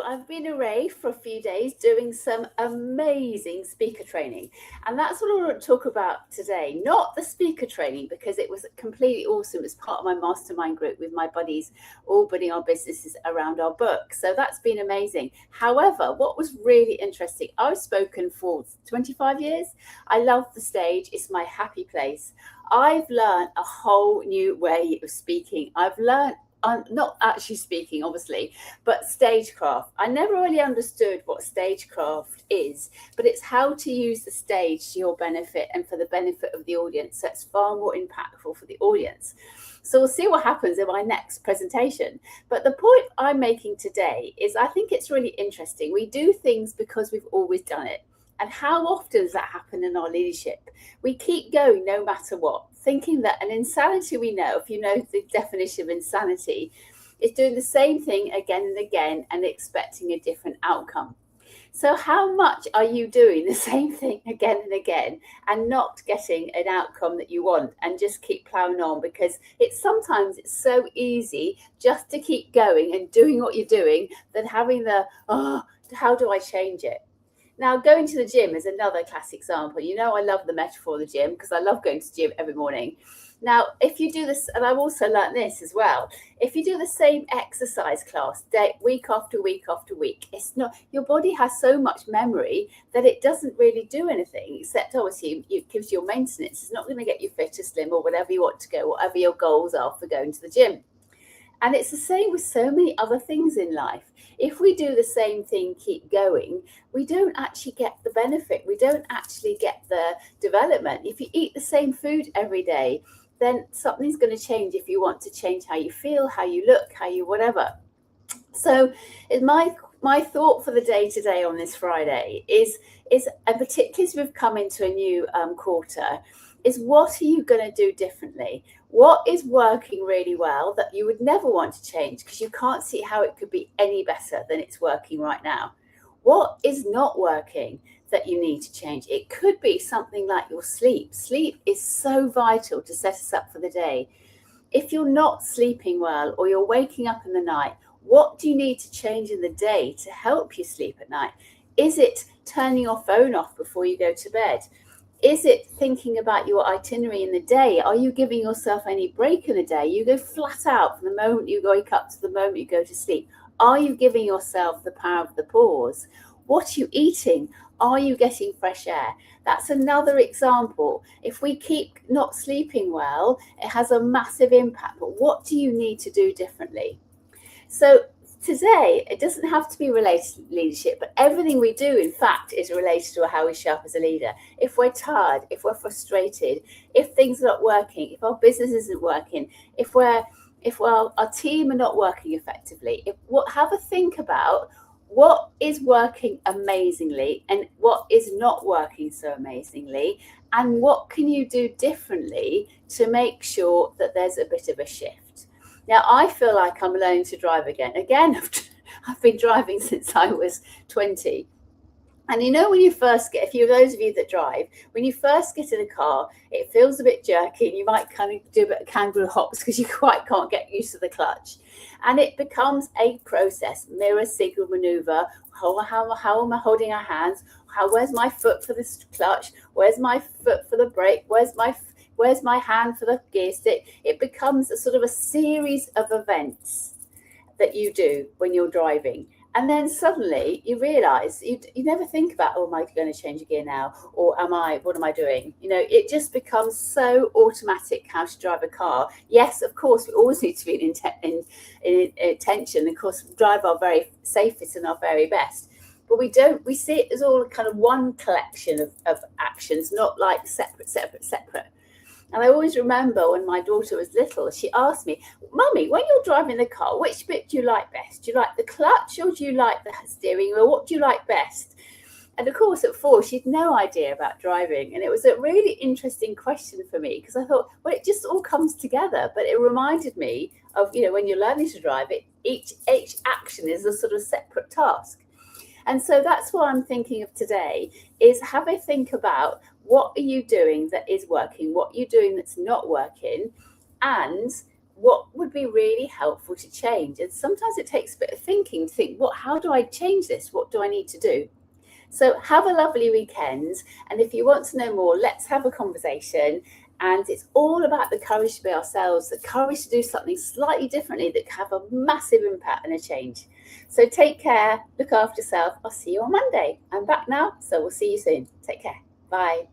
I've been away for a few days doing some amazing speaker training. And that's what I want to talk about today. Not the speaker training, because it was completely awesome. It's part of my mastermind group with my buddies, all building our businesses around our book. So that's been amazing. However, what was really interesting, I've spoken for 25 years. I love the stage. It's my happy place. I've learned a whole new way of speaking. I've learned I'm not actually speaking, obviously, but stagecraft. I never really understood what stagecraft is, but it's how to use the stage to your benefit and for the benefit of the audience. So it's far more impactful for the audience. So we'll see what happens in my next presentation. But the point I'm making today is I think it's really interesting. We do things because we've always done it. And how often does that happen in our leadership? We keep going no matter what, thinking that an insanity, we know, if you know the definition of insanity, is doing the same thing again and again and expecting a different outcome. So how much are you doing the same thing again and again and not getting an outcome that you want, and just keep plowing on? Because sometimes it's so easy just to keep going and doing what you're doing than having how do I change it? Now, going to the gym is another classic example. You know, I love the metaphor of the gym because I love going to the gym every morning. Now, if you do this, and I've also learned this as well, if you do the same exercise class week after week after week, it's not, your body has so much memory that it doesn't really do anything, except obviously it gives you maintenance. It's not going to get you fit or slim or whatever you want to go, whatever your goals are for going to the gym. And it's the same with so many other things in life. If we do the same thing, keep going, we don't actually get the benefit. We don't actually get the development. If you eat the same food every day, then something's going to change if you want to change how you feel, how you look, how you whatever. So my thought for the day today on this Friday is and particularly as we've come into a new quarter, is what are you going to do differently? What is working really well that you would never want to change because you can't see how it could be any better than it's working right now? What is not working that you need to change? It could be something like your sleep. Sleep is so vital to set us up for the day. If you're not sleeping well or you're waking up in the night, what do you need to change in the day to help you sleep at night? Is it turning your phone off before you go to bed? Is it thinking about your itinerary in the day? Are you giving yourself any break in the day? You go flat out from the moment you wake up to the moment you go to sleep. Are you giving yourself the power of the pause? What are you eating? Are you getting fresh air? That's another example. If we keep not sleeping well, it has a massive impact. But what do you need to do differently? So today, it doesn't have to be related to leadership, but everything we do, in fact, is related to how we show up as a leader. If we're tired, if we're frustrated, if things are not working, if our business isn't working, if our team are not working effectively, have a think about what is working amazingly and what is not working so amazingly, and what can you do differently to make sure that there's a bit of a shift. Now, I feel like I'm learning to drive again. I've been driving since I was 20. And you know, when you first get, those of you that drive, when you first get in a car, it feels a bit jerky and you might kind of do a bit of kangaroo hops because you quite can't get used to the clutch. And it becomes a process, mirror, signal, maneuver. How am I holding our hands? Where's my foot for the clutch? Where's my foot for the brake? Where's my hand for the gear stick? It becomes a sort of a series of events that you do when you're driving. And then suddenly you realize you never think about, am I going to change a gear now? Or what am I doing? You know, it just becomes so automatic how to drive a car. Yes, of course, we always need to be in attention. Of course, drive our very safest and our very best. But we see it as all kind of one collection of actions, not like separate. And I always remember when my daughter was little, she asked me, Mummy, when you're driving the car, which bit do you like best? Do you like the clutch or do you like the steering wheel? What do you like best? And of course, at 4, she had no idea about driving. And it was a really interesting question for me because I thought, well, it just all comes together. But it reminded me of, when you're learning to drive, each action is a sort of separate task. And so that's what I'm thinking of today, is have a think about what are you doing that is working, what are you doing that's not working, and what would be really helpful to change. And sometimes it takes a bit of thinking to think, how do I change this? What do I need to do? So have a lovely weekend. And if you want to know more, let's have a conversation. And it's all about the courage to be ourselves, the courage to do something slightly differently that can have a massive impact and a change. So take care, look after yourself. I'll see you on Monday. I'm back now, so we'll see you soon. Take care. Bye.